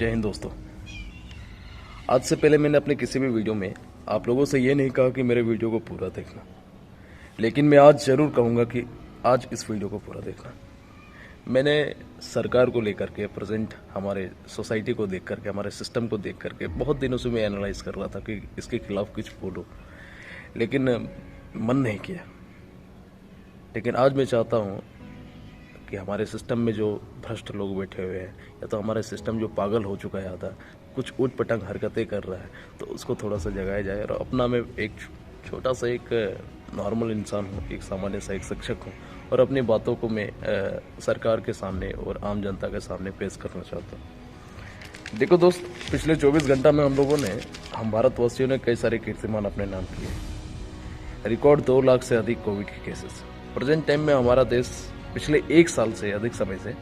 जय हिंद दोस्तों। आज से पहले मैंने अपने किसी भी वीडियो में आप लोगों से ये नहीं कहा कि मेरे वीडियो को पूरा देखना, लेकिन मैं आज ज़रूर कहूँगा कि आज इस वीडियो को पूरा देखना। मैंने सरकार को लेकर के, प्रेजेंट हमारे सोसाइटी को देख करके, हमारे सिस्टम को देख करके बहुत दिनों से मैं एनालाइज कर रहा था कि इसके खिलाफ कुछ बोलो, लेकिन मन नहीं किया। लेकिन आज मैं चाहता हूँ कि हमारे सिस्टम में जो भ्रष्ट लोग बैठे हुए हैं, या तो हमारा सिस्टम जो पागल हो चुका है आधा, कुछ ऊट पटांग हरकतें कर रहा है, तो उसको थोड़ा सा जगाया जाए। और अपना मैं एक छोटा सा एक नॉर्मल इंसान हूँ, एक सामान्य सा एक शिक्षक हूँ, और अपनी बातों को मैं सरकार के सामने और आम जनता के सामने पेश करना चाहता हूँ। देखो दोस्त, पिछले 24 घंटा में हम भारतवासियों ने कई सारे कीर्तिमान अपने नाम किए। रिकॉर्ड 2 लाख से अधिक कोविड के केसेस। प्रेजेंट टाइम में हमारा देश पिछले 1 साल से अधिक समय से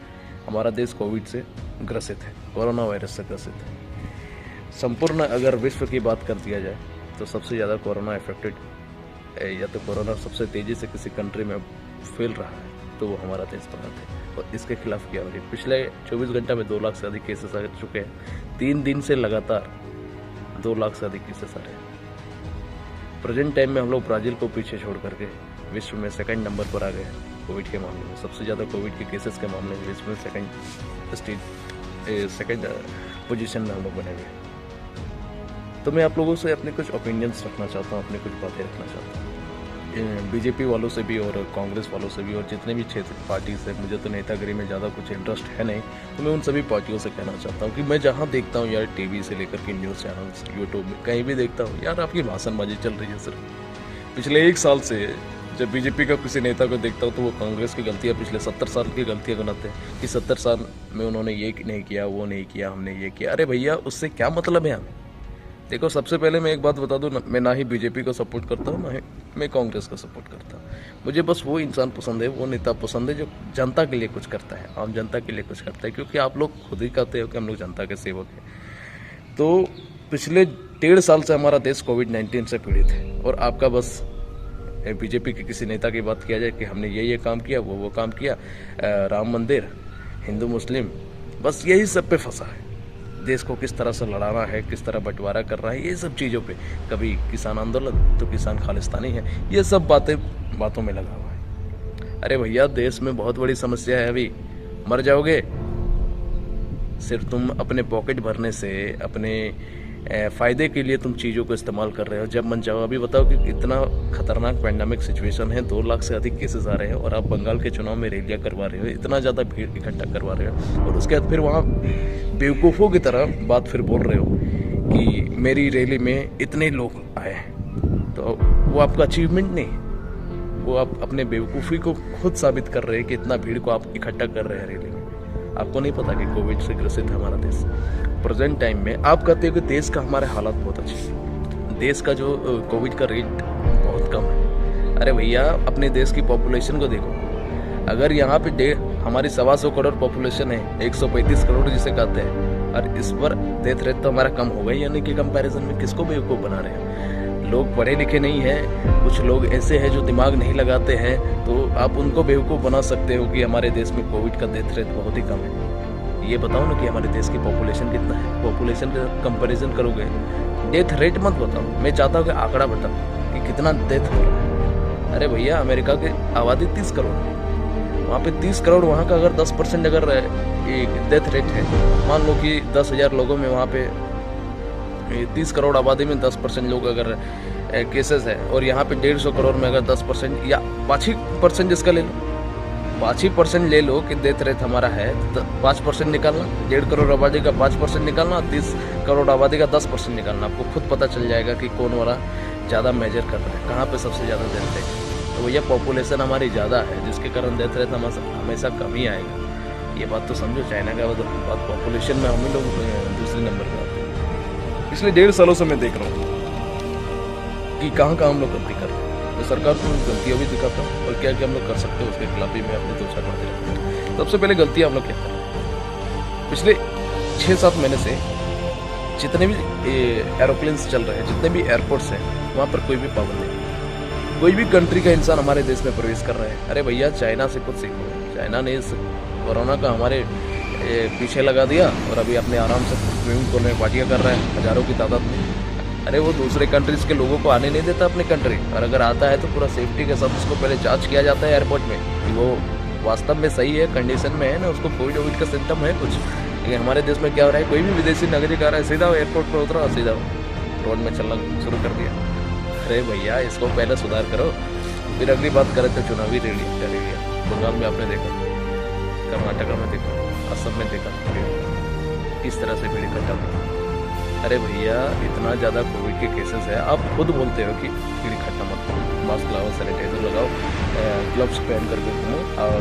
हमारा देश कोविड से ग्रसित है, कोरोना वायरस से ग्रसित है। संपूर्ण अगर विश्व की बात कर दिया जाए तो सबसे ज़्यादा कोरोना इफेक्टेड, या तो कोरोना सबसे तेज़ी से किसी कंट्री में फैल रहा है तो वो हमारा देश भारत है। और इसके खिलाफ क्या हो रही है? पिछले 24 घंटा में 2 लाख से अधिक केसेस आ चुके हैं। 3 दिन से लगातार 2 लाख से अधिक केसेस आ रहे हैं। प्रेजेंट टाइम में हम लोग ब्राज़ील को पीछे छोड़ करके विश्व में 2nd नंबर पर आ गए हैं कोविड के मामले में। सबसे ज़्यादा कोविड के केसेस के मामले में विश्व में 2nd पोजीशन में हम लोग बने हुए हैं। तो मैं आप लोगों से अपने कुछ ओपिनियंस रखना चाहता हूँ, अपनी कुछ बातें रखना चाहता हूँ। बीजेपी वालों से भी और कांग्रेस वालों से भी, और जितने भी क्षेत्र पार्टी से, मुझे तो नेतागिरी में ज़्यादा कुछ इंटरेस्ट है नहीं, तो मैं उन सभी पार्टियों से कहना चाहता हूँ कि मैं जहाँ देखता हूँ यार, टीवी से लेकर के न्यूज़ चैनल्स, यूट्यूब में कहीं भी देखता हूँ यार, आपकी भाषणबाजी चल रही है सिर्फ। पिछले 1 साल से जब बीजेपी का किसी नेता को देखता हूँ तो वो कांग्रेस की गलतियाँ, पिछले 70 साल की गलतियाँ गिनाते हैं कि 70 साल में उन्होंने ये नहीं किया, वो नहीं किया, हमने ये किया। अरे भैया, उससे क्या मतलब है हमें? देखो, सबसे पहले मैं एक बात बता दूं, मैं ना ही बीजेपी को सपोर्ट करता हूं, ना ही मैं कांग्रेस को सपोर्ट करता हूं। मुझे बस वो इंसान पसंद है, वो नेता पसंद है जो जनता के लिए कुछ करता है, आम जनता के लिए कुछ करता है। क्योंकि आप लोग खुद ही कहते हो कि हम लोग जनता के सेवक हैं। तो पिछले 1.5 साल से हमारा देश कोविड-19 से पीड़ित है, और आपका बस बीजेपी के किसी नेता की बात किया जाए कि हमने ये काम किया, वो काम किया, राम मंदिर, हिंदू मुस्लिम, बस यही सब पे फंसा है। देश को किस तरह से लड़ाना है, किस तरह बंटवारा कर रहा है, ये सब चीज़ों पे, कभी किसान आंदोलन तो किसान खालिस्तानी है, ये सब बातों में लगा हुआ है। अरे भैया, देश में बहुत बड़ी समस्या है, अभी मर जाओगे। सिर्फ तुम अपने पॉकेट भरने से, अपने फ़ायदे के लिए तुम चीज़ों को इस्तेमाल कर रहे हो। जब मन चाहो, अभी बताओ कि कितना खतरनाक पैंडेमिक सिचुएशन है, 2 लाख से अधिक केसेस आ रहे हैं, और आप बंगाल के चुनाव में रैलियाँ करवा रहे हो, इतना ज़्यादा भीड़ इकट्ठा करवा रहे हो, और उसके बाद फिर वहाँ बेवकूफ़ों की तरह बात फिर बोल रहे हो कि मेरी रैली में इतने लोग आए हैं। तो वो आपका अचीवमेंट नहीं, वो आप अपने बेवकूफ़ी को खुद साबित कर रहे हैं कि इतना भीड़ को आप इकट्ठा कर रहे हैं रैली में। आपको नहीं पता कि कोविड से ग्रसित है हमारा देश। प्रेजेंट टाइम में आप कहते हो कि देश का हमारे हालात बहुत अच्छे हैं, देश का जो कोविड का रेट बहुत कम है। अरे भैया, अपने देश की पॉपुलेशन को देखो। अगर यहाँ पे हमारी 125 करोड़ पॉपुलेशन है, 135 करोड़ जिसे कहते हैं, और इस पर डेथ रेट तो हमारा कम हो गई, यानी कि कंपैरिजन में किसको बेवकूफ़ बना रहे हैं? लोग पढ़े लिखे नहीं हैं, कुछ लोग ऐसे हैं जो दिमाग नहीं लगाते हैं, तो आप उनको बेवकूफ़ बना सकते हो कि हमारे देश में कोविड का डेथ रेट बहुत ही कम है। ये बताओ ना कि हमारे देश की पॉपुलेशन कितना है, पॉपुलेशन का कंपैरिजन करोगे, डेथ रेट मत बताओ। मैं चाहता हूँ कि आंकड़ा बताओ कि कितना डेथ हो रहा है। अरे भैया, अमेरिका की आबादी 30 करोड़ है, वहाँ पे 30 करोड़, वहाँ का अगर 10% अगर डेथ रेट है, मान लो कि 10,000 लोगों में वहाँ पे 30 करोड़ आबादी में 10% लोग अगर केसेस है, और यहाँ पे 150 करोड़ में अगर 10% या 5% जिसका ले लो, 5% ले लो कि डेथ रेट हमारा है, तो 5% निकालना, 1.5 करोड़ आबादी का 5% निकालना, 30 करोड़ आबादी का 10% निकालना, आपको खुद पता चल जाएगा कि कौन वाला ज़्यादा मेजर कर रहा है, कहाँ पे सबसे ज़्यादा डेथ रेट है। तो भैया, पॉपुलेशन हमारी ज़्यादा है, जिसके कारण डेथ रेट हमेशा कम ही आएगा। ये बात तो समझो। चाइना का बात पॉपुलेशन में हम ही लोग दूसरे नंबर पर आते हैं। पिछले 1.5 सालों से मैं देख रहा हूँ कि कहाँ हम लोग गलती कर रहे हैं। मैं सरकार को गलतियाँ भी दिखाता हूँ, और क्या हम लोग कर सकते हैं उसके खिलाफ भी मैं अपने 2-4 बातें रखता हूँ। सबसे पहले गलतियाँ हम लोग क्या कर रहे हैं? पिछले 6-7 महीने से जितने भी एरोप्लेन्स चल रहे हैं, जितने भी एयरपोर्ट्स हैं, वहाँ पर कोई भी पाबंदी नहीं। कोई भी कंट्री का इंसान हमारे देश में प्रवेश कर रहा है। अरे भैया, चाइना से कुछ सीखो। चाइना ने इस कोरोना का हमारे पीछे लगा दिया और अभी अपने आराम से स्विमिंग पूल में पार्टियाँ कर रहे हैं हज़ारों की तादाद में। अरे वो दूसरे कंट्रीज़ के लोगों को आने नहीं देता अपने कंट्री, और अगर आता है तो पूरा सेफ्टी के साथ उसको पहले जांच किया जाता है एयरपोर्ट में कि वो वास्तव में सही है, कंडीशन में है ना, उसको कोविड का सिम्टम है कुछ। लेकिन हमारे देश में क्या हो रहा है, कोई भी विदेशी नागरिक आ रहा है, सीधा एयरपोर्ट पर उतरा, सीधा रोड में चलना शुरू कर दिया। अरे भैया इसको पहले सुधार करो, फिर अगली बात करें तो चुनावी रैली। बंगाल में आपने देखा, कर्नाटका में देखा, असम में देखा किस तरह से भीड़ इकट्ठा हुई। अरे भैया इतना ज़्यादा कोविड के केसेस है, आप खुद बोलते हो कि भीड़ इकट्ठा मत करो, मास्क लगाओ, सैनिटाइजर लगाओ, ग्लव्स पहन करके घूमो और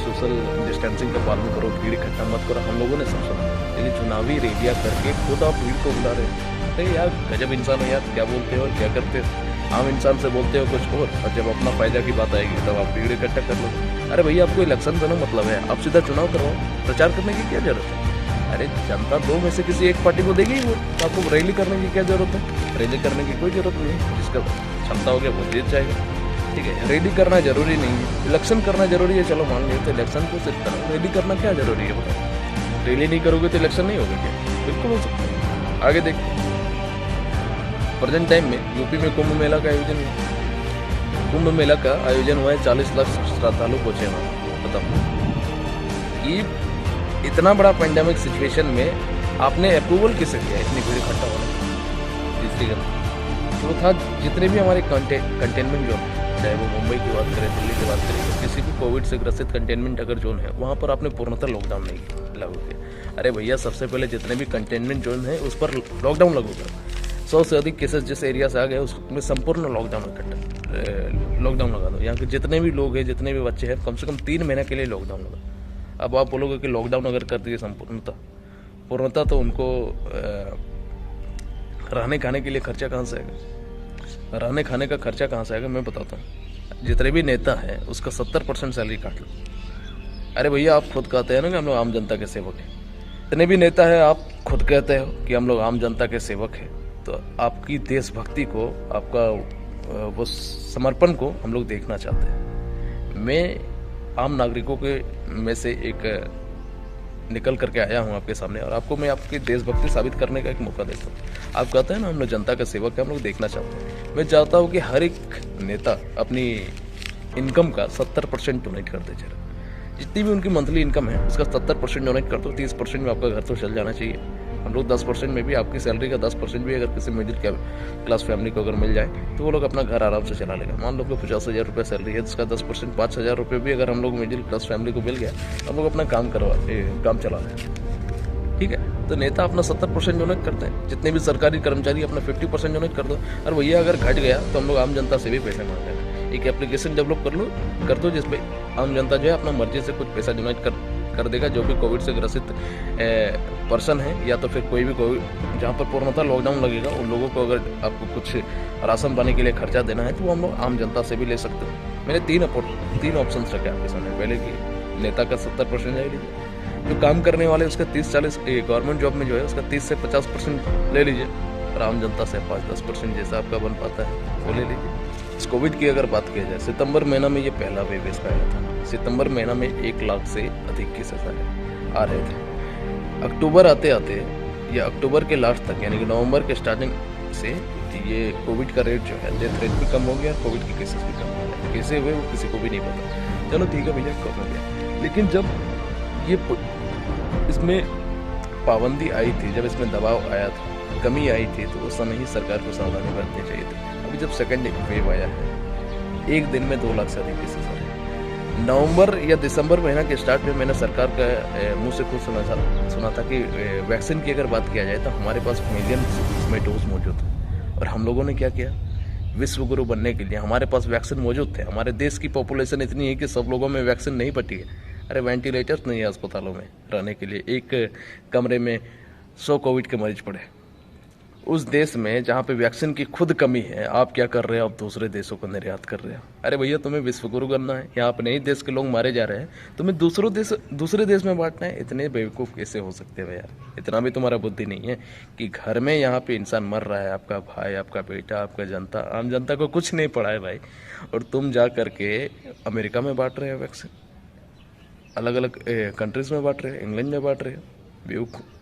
सोशल डिस्टेंसिंग का पालन करो, भीड़ इकट्ठा मत करो। हम लोगों ने सब सुना, लेकिन चुनावी रैलियाँ करके खुद आप भीड़ को बुला रहे हो। अरे यार गजब इंसान हो यार, क्या बोलते हो, क्या करते हो। आम इंसान से बोलते हो कुछ और जब अपना फायदा की बात आएगी तब आप भीड़ इकट्ठा कर लो। अरे भैया आपको इलेक्शन से ना मतलब है, आप सीधा चुनाव करवाओ, प्रचार करने की क्या जरूरत है। अरे जनता दो में से किसी एक पार्टी को देगी वो, तो आपको रैली करने की क्या जरूरत है। रैली करने की कोई जरूरत नहीं है, जिसका क्षमता हो गया वो जीत जाएगा। ठीक है, रैली करना जरूरी नहीं है, इलेक्शन करना जरूरी है, चलो मान लिया, तो इलेक्शन को सिर्फ करो, रैली करना क्या जरूरी है बताओ। रैली नहीं करोगे तो इलेक्शन नहीं होगा क्या, बिल्कुल हो सकता है। आगे देखते हैं, प्रेजेंट टाइम में यूपी में कुंभ मेला का आयोजन हुआ। कुंभ मेला का आयोजन हुआ है, 40 लाख श्रद्धालु पहुंचे वहाँ। बताओ कि इतना बड़ा पेंडेमिक सिचुएशन में आपने अप्रूवल किसे दिया इतनी भीड़ इकट्ठा होने। तीसरी गलती तो था, जितने भी हमारे कंटेनमेंट जोन, चाहे वो मुंबई की बात करें, दिल्ली की बात करें, किसी भी कोविड से ग्रसित कंटेनमेंट अगर जोन है वहाँ पर आपने पूर्णतः लॉकडाउन नहीं लागू किया। अरे भैया सबसे पहले जितने भी कंटेनमेंट जोन है उस पर लॉकडाउन लागू करो। 100 से अधिक केसेस जिस एरिया से आ गए उसमें संपूर्ण लॉकडाउन लगा दो। यहाँ के जितने भी लोग हैं, जितने भी बच्चे हैं, कम से कम 3 महीने के लिए लॉकडाउन लगा। अब आप बोलोगे कि लॉकडाउन अगर कर दिए पूर्णतः तो उनको रहने खाने के लिए खर्चा कहाँ से आएगा, रहने खाने का खर्चा कहाँ से आएगा, मैं बताता हूँ। जितने भी नेता है उसका 70% सैलरी काट लो। अरे भैया आप खुद कहते हैं ना कि हम लोग आम जनता के सेवक हैं, जितने भी नेता है आप खुद कहते हो कि हम लोग आम जनता के सेवक हैं, तो आपकी देशभक्ति को, आपका वो समर्पण को हम लोग देखना चाहते हैं। मैं आम नागरिकों के में से एक निकल करके आया हूं आपके सामने, और आपको मैं आपकी देशभक्ति साबित करने का एक मौका देता हूं। आप कहते हैं ना हम लोग जनता का सेवक है, हम लोग देखना चाहते हैं। मैं चाहता हूं कि हर एक नेता अपनी इनकम का 70% डोनेट कर दे। जरा जितनी भी उनकी मंथली इनकम है उसका 70% डोनेट कर दो। 30% में आपका घर तो चल जाना चाहिए। हम लोग 10% में भी, आपकी सैलरी का 10% भी अगर किसी मिडिल क्लास फैमिली को अगर मिल जाए तो वो लोग अपना घर आराम से चला लेगा। मान लो कि 50,000 रुपये सैलरी है, जिसका 10% 5,000 रुपये भी अगर हम लोग मिडिल क्लास फैमिली को मिल गया तो हम लोग अपना काम चला लें। ठीक है, तो नेता अपना 70% डोनेट करते हैं, जितने भी सरकारी कर्मचारी अपना 50% डोनेट कर दो। और भैया अगर घट गया तो हम लोग आम जनता से भी पैसे मांग लेंगे। एक एप्लीकेशन डेवलप कर दो जिसमें आम जनता जो है अपना मर्जी से कुछ पैसा डोनेट कर देगा। जो भी कोविड से ग्रसित पर्सन है, या तो फिर कोई भी कोविड जहाँ पर पूर्णतः लॉकडाउन लगेगा, उन लोगों को अगर आपको कुछ राशन पाने के लिए खर्चा देना है तो वो हम लोग आम जनता से भी ले सकते हैं। मैंने 3 ऑप्शन रखे आपके सामने। पहले कि नेता का 70% ले लीजिए, जो काम करने वाले उसका 30-40, गवर्नमेंट जॉब में जो है उसका 30 से 50% ले लीजिए, और आम जनता से 5-10% जैसा आपका बन पाता है वो ले लीजिए। इस कोविड की अगर बात किया जाए, सितंबर महीना में ये पहला वेव इसका आया था। सितंबर महीना में 1 लाख से अधिक केसेस आ रहे थे। अक्टूबर आते या अक्टूबर के लास्ट तक, यानी कि नवंबर के स्टार्टिंग से ये कोविड का रेट जो है, डेथ रेट भी कम हो गया, कोविड के केसेस भी कम हो गए। कैसे हुए वो किसी को भी नहीं पता। चलो ठीक है भैया, कम हो गया। लेकिन जब ये इसमें पाबंदी आई थी, जब इसमें दबाव आया था, कमी आई थी, तो उस समय ही सरकार को सावधानी बरतनी चाहिए थी। अभी जब सेकेंड वेव आया है, एक दिन में 2 लाख से अधिक केसेस आ रहे हैं। नवंबर या दिसंबर महीना के स्टार्ट में मैंने सरकार का मुंह से खुद सुना था कि वैक्सीन की अगर बात किया जाए तो हमारे पास मिलियन में डोज मौजूद है। और हम लोगों ने क्या किया, विश्व गुरु बनने के लिए हमारे पास वैक्सीन मौजूद थे। हमारे देश की पॉपुलेशन इतनी है कि सब लोगों में वैक्सीन नहीं पटी है। अरे वेंटिलेटर्स नहीं है अस्पतालों में रहने के लिए, एक कमरे में 100 कोविड के मरीज पड़े। उस देश में जहाँ पे वैक्सीन की खुद कमी है, आप क्या कर रहे हो, आप दूसरे देशों को निर्यात कर रहे हो। अरे भैया तुम्हें विश्वगुरु बनना है, यहाँ अपने ही देश के लोग मारे जा रहे हैं, तुम्हें दूसरे देश में बांटना है। इतने बेवकूफ़ कैसे हो सकते हो यार, इतना भी तुम्हारा बुद्धि नहीं है कि घर में यहाँ पे इंसान मर रहा है, आपका भाई, आपका बेटा, आपका जनता, आम जनता को कुछ नहीं पड़ा है भाई, और तुम जा करके अमेरिका में बांट रहे हो वैक्सीन। अलग अलग कंट्रीज में बांट रहे हैं, इंग्लैंड में बांट रहे हैं, बेवकूफ़।